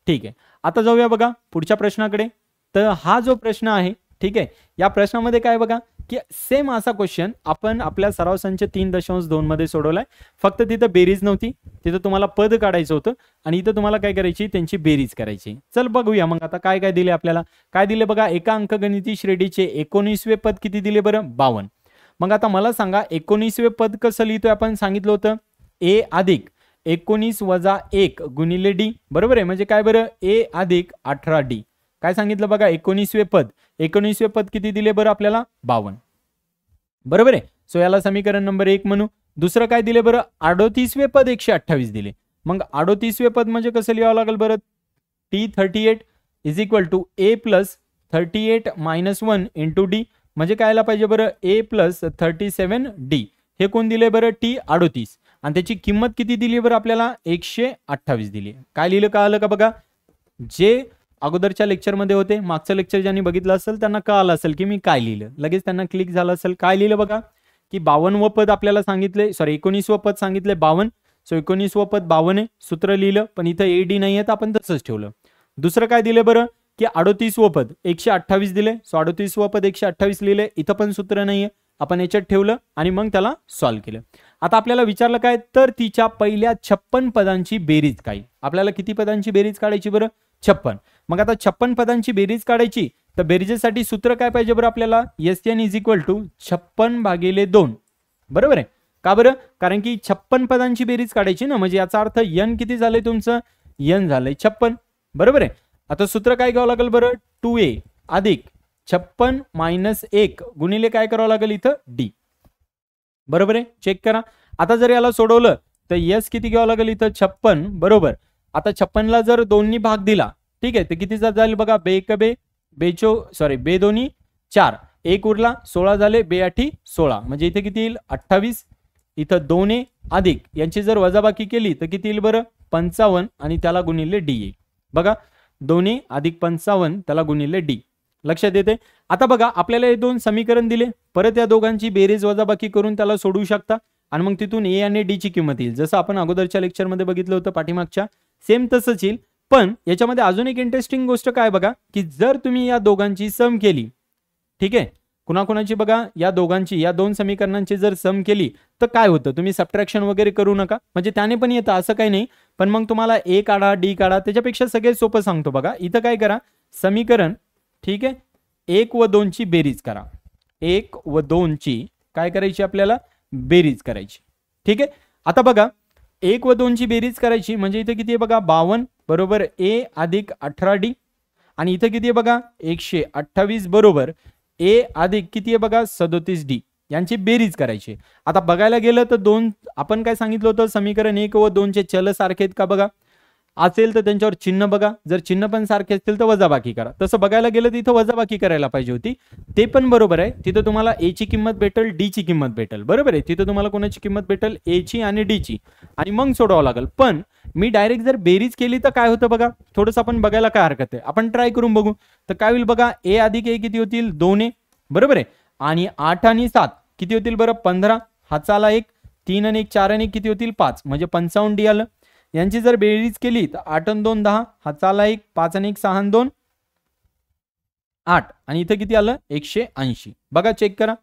ठीक आहे, आता जाऊया बघा पुढच्या प्रश्नाकडे. तर हा जो प्रश्न आहे, ठीक आहे, या प्रश्नामध्ये काय बघा की सेम असा क्वेश्चन आपण आपल्या सराव संच 3.2 मध्ये सोडवलाय. फक्त तिथं बेरीज नव्हती, तिथं तुम्हाला पद काढायचं होतं आणि इथं तुम्हाला काय करायची, त्यांची बेरीज करायची. चल बघूया मग आता काय काय दिले आपल्याला. काय दिले बघा, एका अंकगणिती श्रेणीचे 19वे पद किती दिले बरं, 52. मग आता मला सांगा 19वे पद कसं लिहितोय, आपण सांगितलं होतं ए अधिक 19 वजा 1 गुणिले डी. बरोबर आहे, म्हणजे काय बरं, ए अधिक 18 डी. काय सांगितलं बघा, 19वे पद, 19वे पद किती दिले बरं आपल्याला, 52. बरोबर आहे, सो याला समीकरण नंबर 1 म्हणू. दुसरं काय दिले बरं, 38वे पद 128 दिले. मग 38वे पद म्हणजे कसं लिहावं लागेल बरं, T38 is equal to A plus 38 minus 1 into D. म्हणजे काय आला पाहिजे बरं, ए प्लस 37 डी. हे कोण दिले बरं, T38, आणि त्याची किंमत किती दिली बरं आपल्याला, 128 दिली. काय लिहिलं कळालं का बघा, जे अगोदरच्या लेक्चरमध्ये होते, मागचं लेक्चर ज्यांनी बघितलं असेल त्यांना कळालं असेल की मी काय लिहिलं, लगेच त्यांना क्लिक झालं असेल. काय लिहिलं बघा की 52वं पद आपल्याला सांगितले, सॉरी 19वं पद सांगितले 52, सो 19वं पद 52 आहे, सूत्र लिहिलं, पण इथं एडी नाही आहे तर आपण तसंच ठेवलं. दुसरं काय दिलं बरं की 38वं पद 128 दिले, सो 38वं पद 128 लिहिले, इथं पण सूत्र नाहीये, आपण याच्यात ठेवलं आणि मग त्याला सॉल्व्ह केलं. आता आपल्याला विचारलं काय, तर तिच्या पहिल्या 56 पदांची बेरीज काय. आपल्याला किती पदांची बेरीज काढायची बरं, 56. मग आता 56 पदांची बेरीज काढायची, तर बेरीजेसाठी सूत्र काय पाहिजे बरं आपल्याला, SN इज इक्वल टू 56/2. बरोबर आहे का बरं, कारण की 56 पदांची बेरीज काढायची ना, म्हणजे याचा अर्थ n किती झालंय तुमचं, n झालंय 56. बरोबर आहे, आता सूत्र काय घ्यावं लागेल बरं, 2a अधिक 56 मायनस 1 गुणिले काय करावं लागेल इथं डी. बरोबर आहे, चेक करा. आता जर याला सोडवलं तर यस किती घ्यावं लागेल इथं 56. बरोबर, आता 56ला जर 2नी भाग दिला, ठीक आहे, तर किती जाईल बघा, बे एक बे, बे दोन्ही 4, 1 उरला 16 झाले, बे 8 16, म्हणजे इथे किती येईल 28. इथं 2a अधिक यांची जर वजाबाकी केली तर किती येईल बरं, 55 आणि त्याला गुणिले डी येईल. बघा 2a अधिक 55 त्याला गुणिले डी. लक्षात येते. आता बघा आपल्याला हे दोन समीकरण दिले, परत या दोघांची बेरीज वजाबाकी करून त्याला सोडवू शकता आणि मग तिथून ए आणि डी ची किंमत येईल. जसं आपण अगोदरच्या लेक्चरमध्ये बघितलं होतं पाठीमागच्या, सेम तसंच येईल. पण याच्यामध्ये अजून एक इंटरेस्टिंग गोष्ट काय बघा, की जर तुम्ही या दोघांची सम केली, ठीक आहे, कुणाकुणाची बघा, या दोघांची, या दोन समीकरणांची जर सम केली तर काय होतं, तुम्ही सबट्रॅक्शन वगैरे करू नका, म्हणजे त्याने पण येतं असं काही नाही. पण मग तुम्हाला ए काढा डी काढा, त्याच्यापेक्षा सगळ्यात सोपं सांगतो बघा. इथं काय करा, समीकरण, ठीक आहे, 1 व 2 ची बेरीज करा. 1 व 2 ची काय करायची आपल्याला, बेरीज करायची. ठीक आहे, आता बघा 1 व 2 ची बेरीज करायची, म्हणजे इथे किती आहे बघा 52 बरोबर ए अधिक 18 डी, आणि इथे किती आहे बघा 128 बरोबर ए अधिक किती आहे बघा 37 डी, यांची बेरीज करायची. आता बघायला गेलं तर दोन, आपण काय सांगितलं होतं, समीकरण 1 व 2 चे चल सारखे आहेत का बघा. असेल तर त्यांच्यावर चिन्ह बघा, जर चिन्ह पण सारखे असतील तर वजाबाकी करा. तसं बघायला गेलं तर इथं वजाबाकी करायला पाहिजे होती, ते पण बरोबर आहे. तिथं तुम्हाला ए ची किंमत भेटेल, डी ची किंमत भेटेल, बरोबर आहे. तिथं तुम्हाला कोणाची किंमत भेटेल, ए ची आणि डी ची, आणि मग सोडवावं लागेल. पण मी डायरेक्ट जर बेरीज केली तर काय होतं बघा, थोडंसं आपण बघायला काय हरकत आहे, आपण ट्राय करून बघू. तर काय होईल बघा, ए अधिक ए किती होतील, 2a, बरोबर आहे. आणि 8 आणि 7 किती होतील बरं, 15, हाताला 1, 3 आणि 1 4 आणि 1 किती होतील, 5, म्हणजे 55d आलं. यांची जर बेरीज केली तर 8 आणि 2 10, हाताला 1, 5 आणि 1 6 आणि 2 8, आणि इथं किती आलं, 180. बघा चेक करा,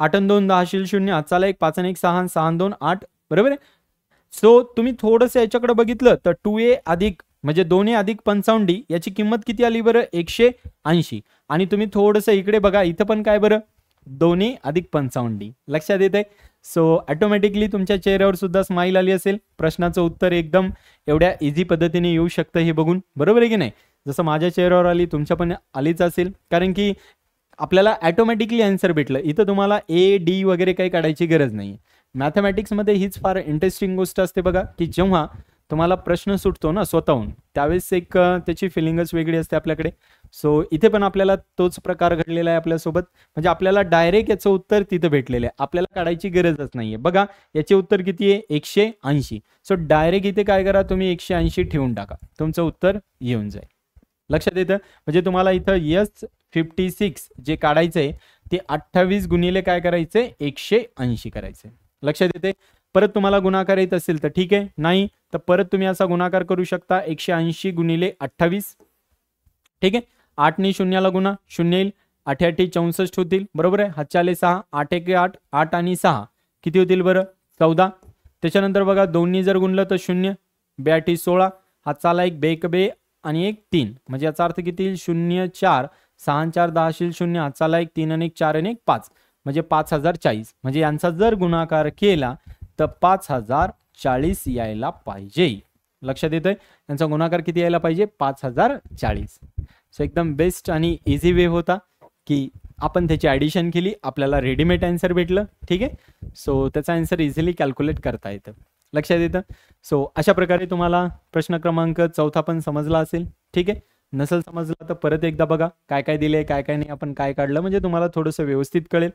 8 आणि 2 10 शील 0, हाताला 1, 5 आणि 1 6, 6 आणि 2 8, बरोबर आहे. सो तुम्ही थोडंसं याच्याकडे बघितलं तर 2a अधिक म्हणजे 2a अधिक 55d याची किंमत किती आली बरं, 180. आणि तुम्ही थोडंसं इकडे बघा, इथं पण काय बरं, 2a अधिक 55d. लक्षात येत आहे. सो ऑटोमॅटिकली तुमच्या चेहऱ्यावर सुद्धा स्माईल आली असेल. प्रश्नाचं उत्तर एकदम एवढ्या इझी पद्धतीने येऊ शकतं हे बघून, बरोबर आहे की नाही. जसं माझ्या चेहऱ्यावर आली तुमच्या पण आलीच असेल, कारण की आपल्याला ऑटोमॅटिकली आन्सर भेटलं. इथं तुम्हाला ए डी वगैरे काही काढायची गरज नाही. मॅथमॅटिक्समध्ये हीच फार इंटरेस्टिंग गोष्ट असते बघा, की जेव्हा तुम्हाला प्रश्न सुटतो ना स्वतःहून, त्यावेळेस एक त्याची फिलिंगच वेगळी असते आपल्याकडे. सो इथे पण आपल्याला तोच प्रकार घडलेला आहे आपल्यासोबत, म्हणजे आपल्याला डायरेक्ट याचं उत्तर तिथं भेटलेलं आहे, आपल्याला काढायची गरजच नाहीये. बघा याचे उत्तर किती आहे, 180. सो डायरेक्ट इथे काय करा, तुम्ही 180 ठेवून टाका, तुमचं उत्तर येऊन जाईल. लक्षात येतं. म्हणजे तुम्हाला इथं S56 जे काढायचं आहे ते 28 गुणिले काय करायचंय, 180 करायचंय. लक्षात येते. परत तुम्हाला गुणाकार येत असेल तर ठीक आहे, नाही तर परत तुम्ही असा गुणाकार करू शकता, 180 गुणिले 28, ठीक आहे. 8 ने 0 गुणा, 0 येईल, 8 8 64 होतील, बरोबर आहे. हातच्याले 6, 8 1 8, 8 आणि 6 किती होतील बरं, 14. त्याच्यानंतर बघा 2 ने जर गुणलं तर 0, 2 8 16, हातचाला 1 2 1 2 आणि 1 3, म्हणजे याचा अर्थ किती येईल, 0 4, 6 4 10 शील 0, हातचाला 1 3 आणि 1 4 आणि 1 5, म्हणजे 5040. म्हणजे यांचा जर गुणाकार केला तर 5040 यायला पाहिजे. लक्षात येतंय. यांचा गुणाकार किती यायला पाहिजे, 5040. सो एकदम बेस्ट आणि इझी वे होता की आपण त्याची ॲडिशन केली, आपल्याला रेडीमेड आन्सर भेटलं, ठीक आहे. सो त्याचा आन्सर इझिली कॅल्क्युलेट करता येतं. लक्षात येतं. सो अशा प्रकारे तुम्हाला प्रश्न क्रमांक 4 पण समजला असेल, ठीक आहे. नसेल समजला तर परत एकदा बघा काय काय दिले, काय काय नाही, आपण काय काढलं, म्हणजे तुम्हाला थोडंसं व्यवस्थित कळेल.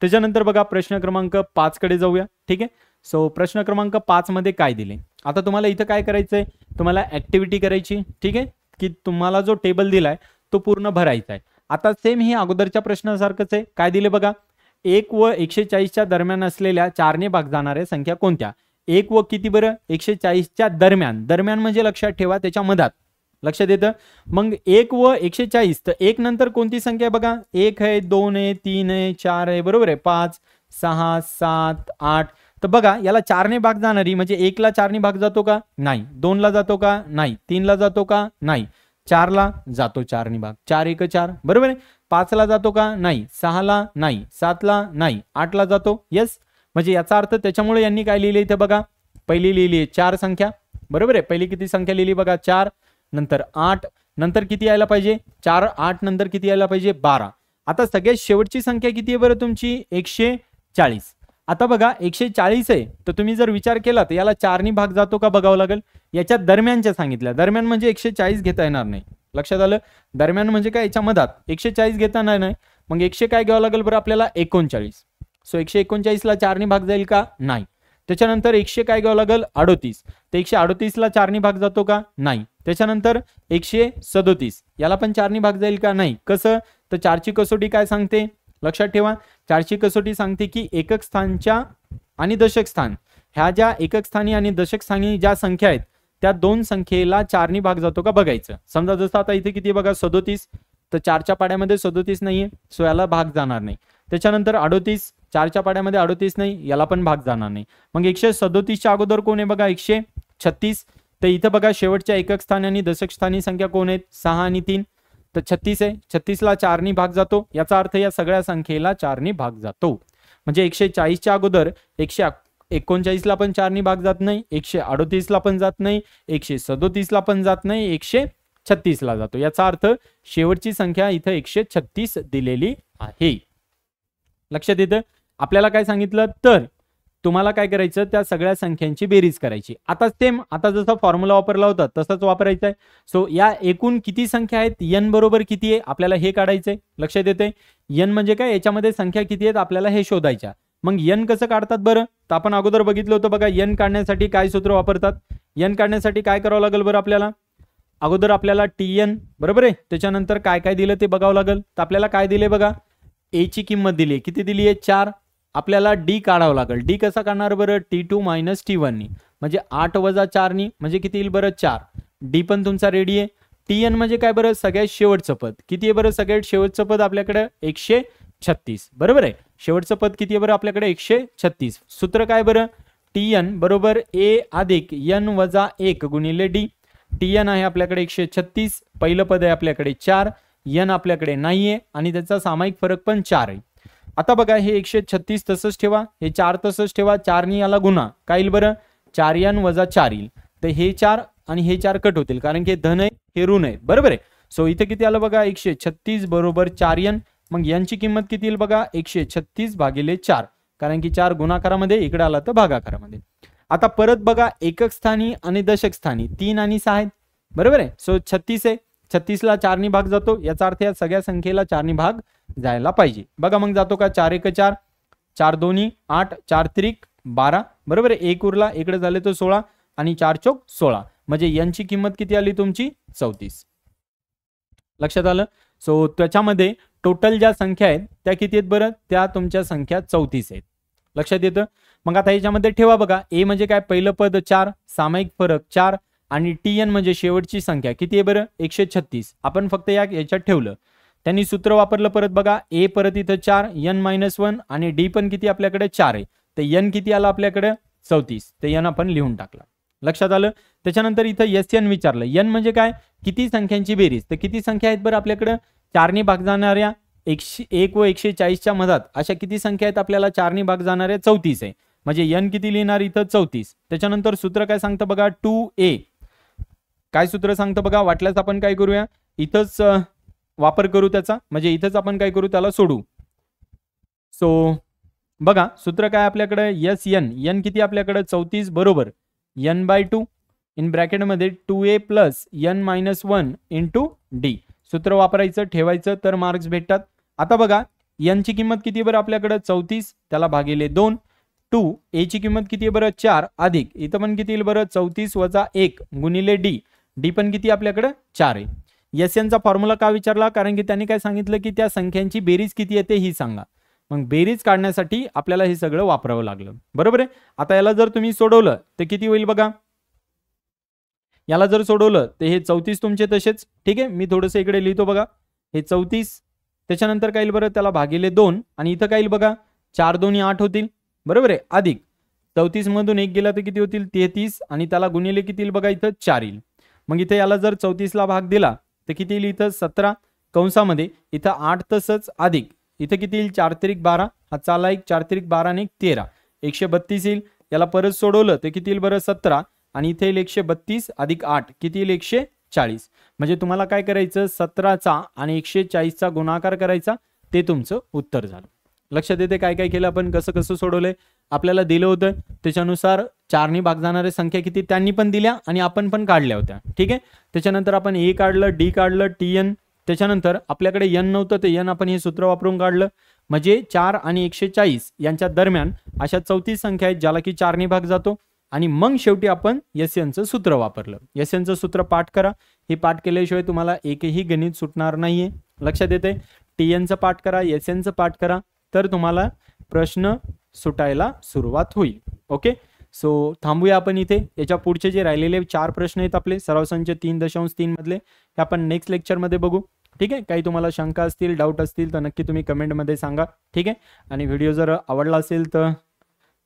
त्याच्यानंतर बघा प्रश्न क्रमांक 5 कडे जाऊया, ठीक आहे. सो प्रश्न क्रमांक 5 मध्ये काय दिले, आता तुम्हाला इथं काय करायचंय, तुम्हाला ऍक्टिव्हिटी करायची, ठीक आहे, की तुम्हाला जो टेबल दिलाय तो पूर्ण भरायचा आहे. आता सेम ही अगोदरच्या प्रश्नासारखंच आहे. काय दिले बघा, 1 व 140च्या दरम्यान असलेल्या 4 ने भाग जाणाऱ्या संख्या कोणत्या. 1 व किती बरं, 140च्या दरम्यान, दरम्यान म्हणजे लक्षात ठेवा त्याच्या मधात. लक्षात येतं. मग 1 व 140, तर 1 नंतर कोणती संख्या आहे बघा, 1 आहे, 2 आहे, 3 आहे, 4 आहे, बरोबर आहे, 5 6 7 8. तर बघा याला 4 ने भाग जाणारी, म्हणजे 1 ला 4 ने भाग जातो का, नाही. 2 ला जातो का, नाही. 3 ला जातो का, नाही. 4 ला जातो 4 ने भाग, 4 1 4, बरोबर आहे. 5 ला जातो का, नाही. 6 ला नाही. 7 ला नाही. 8 ला जातो, यस. म्हणजे याचा अर्थ त्याच्यामुळे यांनी काय लिहिले इथे बघा, पहिली लिहिली आहे 4 संख्या, बरोबर आहे. पहिली किती संख्या लिहिली बघा, 4, नंतर 8, नंतर किती यायला पाहिजे, 4 8 नंतर किती यायला पाहिजे, 12. आता सगळ्यात शेवटची संख्या किती आहे बरं तुमची, 140. आता बघा 140 आहे, तर तुम्ही जर विचार केला तर याला 4 ने भाग जातो का बघावं लागेल. याच्या दरम्यानच्या सांगितल्या, दरम्यान म्हणजे 140 घेता येणार नाही. लक्षात आलं. दरम्यान म्हणजे काय, याच्या मधात 140 घेता येणार नाही. मग 100 काय घ्यावं लागेल बरं आपल्याला, 39. सो 139 ला 4 ने भाग जाईल का, नाही. त्याच्यानंतर 100 काय घ्यावं लागेल, 38. तर 138 ला 4 ने भाग जातो का, नाही. त्याच्यानंतर 137, याला पण 4 ने भाग जाईल का, नाही. कसं, तर 4ची कसोटी काय सांगते, लक्षात ठेवा. 4ची कसोटी सांगते की एकक स्थानच्या आणि दशक स्थान ह्या ज्या एकक स्थानी आणि दशक स्थानी ज्या संख्या आहेत त्या दोन संख्येला 4 ने भाग जातो का बघायचं. समजा जसं आता इथे किती बघा, 37, तर 4च्या पाड्यामध्ये 37 नाहीये, सो याला भाग जाणार नाही. त्याच्यानंतर 38, 4च्या पाड्यामध्ये 38 नाही, याला पण भाग जाणार नाही. मग 137च्या अगोदर कोण आहे बघा, 136. तर इथं बघा शेवटच्या एकक स्थानी आणि दशक स्थानी संख्या कोण आहेत, 6 आणि 3. तर 36 आहे, 36 ला 4 ने भाग जातो. याचा अर्थ या सगळ्या संख्येला 4 ने भाग जातो. म्हणजे 140च्या अगोदर 139 ला पण 4 ने भाग जात नाही, 138 ला पण जात नाही, 137 ला पण जात नाही, 136 ला जातो. याचा अर्थ शेवटची संख्या इथं 136 दिलेली आहे. लक्षात येतं. आपल्याला काय सांगितलं, तर तुम्हाला काय करायचं, त्या सगळ्या संख्यांची बेरीज करायची. आता सेम आता जसा फॉर्म्युला वापरला होता तसाच वापरायचा आहे. सो या एकूण किती संख्या आहेत, n बरोबर किती आहे आपल्याला हे काढायचंय. लक्षात येते, n म्हणजे काय, याच्यामध्ये संख्या किती आहेत आपल्याला हे शोधायच्या. मग n कसं काढतात बरं, तर आपण अगोदर बघितलं होतं बघा. n काढण्यासाठी काय सूत्र वापरतात, n काढण्यासाठी काय करावं लागेल बरं आपल्याला, अगोदर आपल्याला tn बरोबर आहे, त्याच्यानंतर काय काय दिलं ते बघावं लागेल. तर आपल्याला काय दिले बघा, a ची किंमत दिली आहे, किती दिली आहे 4. आपल्याला d काढावं लागेल. d कसा काढणार बरं, t2 - t1 नी, म्हणजे 8 - 4 नी, म्हणजे किती येईल बरं 4. d पण तुमचा रेडी आहे. tn म्हणजे काय बरं, सगळ्यात शेवटचं पद. किती आहे बरं सगळ्यात शेवटचं पद आपल्याकडे 136 बरोबर आहे. शेवटचं पद किती आहे बरं आपल्याकडे 136. सूत्र काय बरं, tn बरोबर a अधिक n वजा 1 गुणिले d. tn आहे आपल्याकडे 136, पहिलं पद आहे आपल्याकडे 4, n आपल्याकडे नाहीये आणि त्याचा सामायिक फरक पण 4 आहे. आता बघा हे 136 तसंच ठेवा, हे 4 तसंच ठेवा, 4 नी याला गुणा, काय येईल बरं 4n वजा 4 येईल. तर हे 4 आणि हे 4 कट होतील, कारण की धन आहे हे ऋण आहे बरोबर आहे. सो इथे किती आलं बघा 136 बरोबर 4n. मग n ची किंमत किती येईल बघा 136 भागिले 4, कारण की 4 गुणाकारामध्ये, इकडे आला तर भागाकारामध्ये. आता परत बघा एकक स्थानी आणि दशक स्थानी 3 आणि 6 आहेत बरोबर आहे. सो 36 आहे, 36 ला 4 नी भाग जातो, याचा अर्थ या सगळ्या संख्येला 4 नी भाग जायला पाहिजे. बघा मग जातो का, 4 1 4, 4 2 8, 4 3 12 बरोबर आहे. 1 उरला, इकडे झाले तो 16 आणि 4 चौक 16, म्हणजे n ची किंमत किती आली तुमची 34. लक्षात आलं. सो त्याच्यामध्ये टोटल ज्या संख्या आहेत त्या किती आहेत बरं, त्या तुमच्या संख्या 34 आहेत. लक्षात येतं. मग आता याच्यामध्ये ठेवा बघा, a म्हणजे काय, पहिलं पद 4, सामायिक फरक 4 आणि tn म्हणजे शेवटची संख्या किती आहे बरं 136. आपण फक्त याच्यात ठेवलं, त्यांनी सूत्र वापरलं परत बघा, a परत इथं 4, n - 1 आणि d पण किती आपल्याकडे 4 आहे. तर n किती आला आपल्याकडे 34, तर n आपण लिहून टाकला. लक्षात आलं. त्याच्यानंतर इथं sn विचारलं, n म्हणजे काय, किती संख्यांची बेरीज. तर किती संख्या आहेत बरं आपल्याकडे, 4 नी भाग जाणाऱ्या 1 व 140च्या मधात अशा किती संख्या आहेत आपल्याला, 4 नी भाग जाणाऱ्या 34 आहे, म्हणजे n किती लिहिणार इथं 34. त्याच्यानंतर सूत्र काय सांगतं बघा 2a, काय सूत्र सांगतं बघा, वाटल्यास आपण काय करूया इथंच वापर करू त्याचा, म्हणजे इथंच आपण काय करू त्याला सोडू. सो बघा सूत्र काय आपल्याकडे n किती आपल्याकडे 34 बरोबर n/2 इन ब्रॅकेटमध्ये 2a plus n - 1 into d. सूत्र वापरायचं, ठेवायचं, तर मार्क्स भेटतात. आता बघा n ची किंमत किती बरं आपल्याकडे 34, त्याला भागिले 2. 2 a ची किंमत किती बरं 4 अधिक इथं पण किती येईल बरं 34 वजा 1 गुणिले d पण किती आपल्याकडे 4 आहे. sn चा फॉर्म्युला का विचारला, कारण की त्यांनी काय सांगितलं की त्या संख्यांची बेरीज किती येते ही सांगा. मग बेरीज काढण्यासाठी आपल्याला हे सगळं वापरावं लागलं बरोबर आहे. आता याला जर तुम्ही सोडवलं तर किती होईल बघा, याला जर सोडवलं तर हे 34 तुमचे तसेच, ठीक आहे. मी थोडंसं इकडे लिहितो बघा, हे 34, त्याच्यानंतर काय येईल बरं त्याला भागिले 2 आणि इथं काय येईल बघा 4 2 8 होतील बरोबर आहे, अधिक 34 मधून 1 गेला तर किती होतील 33 आणि त्याला गुणिले किती येईल बघा इथं 4 येईल. मग इथे याला जर 34 ला भाग दिला तर किती येईल इथं 17 कंसामध्ये, इथं 8 तसंच अधिक इथं किती येईल 4 3 12, हा चाला 1 4 3 12 आणि 13 132 येईल. याला परत सोडवलं तर किती येईल बरं 17 आणि इथे येईल 132 अधिक 8 किती येईल 140. म्हणजे तुम्हाला काय करायचं 17चा आणि 140चा गुणाकार करायचा, ते तुमचं उत्तर झालं. लक्षात येते काय काय केलं आपण, कसं कसं सोडवलंय. आपल्याला दिलं होतं त्याच्यानुसार 4 नी भाग जाणाऱ्या संख्या किती त्यांनी पण दिल्या आणि आपण पण काढल्या होत्या, ठीक आहे. त्याच्यानंतर आपण a काढलं, d काढलं, tn, त्याच्यानंतर आपल्याकडे n नव्हतं तर n आपण हे सूत्र वापरून काढलं. म्हणजे 4 आणि 140 यांच्या दरम्यान अशा 34 संख्या आहेत ज्याला की 4 नी भाग जातो. आणि मग शेवटी आपण snचं सूत्र वापरलं. snचं सूत्र पाठ करा, हे पाठ केल्याशिवाय तुम्हाला एकही गणित सुटणार नाहीये. लक्षात येते. tnचं पाठ करा, snचं पाठ करा, तर तुम्हाला प्रश्न सुटायला सुरुवात होईल. ओके, सो थांबूया आपण इथे. याच्या पुढचे जे राहिलेले 4 प्रश्न आहेत आपले सराव संच 3.3 मधले, हे आपण नेक्स्ट लेक्चरमध्ये बघू, ठीक आहे. काही तुम्हाला शंका असतील, डाऊट असतील तर नक्की तुम्ही कमेंटमध्ये सांगा, ठीक आहे. आणि व्हिडिओ जर आवडला असेल तर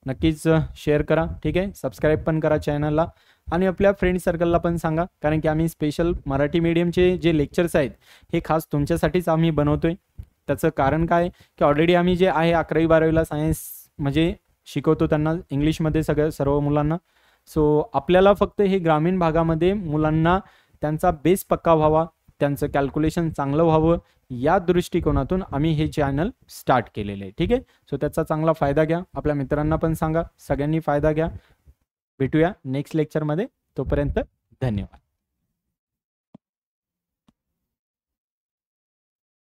नक्कीच शेअर करा, ठीक आहे. सबस्क्राईब पण करा चॅनलला आणि आपल्या फ्रेंड सर्कलला पण सांगा, कारण की आम्ही स्पेशल मराठी मीडियमचे जे लेक्चर्स आहेत हे खास तुमच्यासाठीच आम्ही बनवतोय. त्याचं कारण काय की ऑलरेडी आम्ही जे आहे 11वी 12वीला सायन्स म्हणजे शिकवतो त्यांना इंग्लिशमध्ये सर्व मुलांना. सो आपल्याला फक्त हे ग्रामीण भागामध्ये मुलांना त्यांचा बेस पक्का व्हावा, त्यांचं कॅल्क्युलेशन चांगलं व्हावं या दृष्टिकोनातून आम्ही हे चॅनल स्टार्ट केलेलं आहे. ठीक आहे. सो त्याचा चांगला फायदा घ्या, आपल्या मित्रांना पण सांगा, सगळ्यांनी फायदा घ्या. भेटूया नेक्स्ट लेक्चरमध्ये. तोपर्यंत धन्यवाद.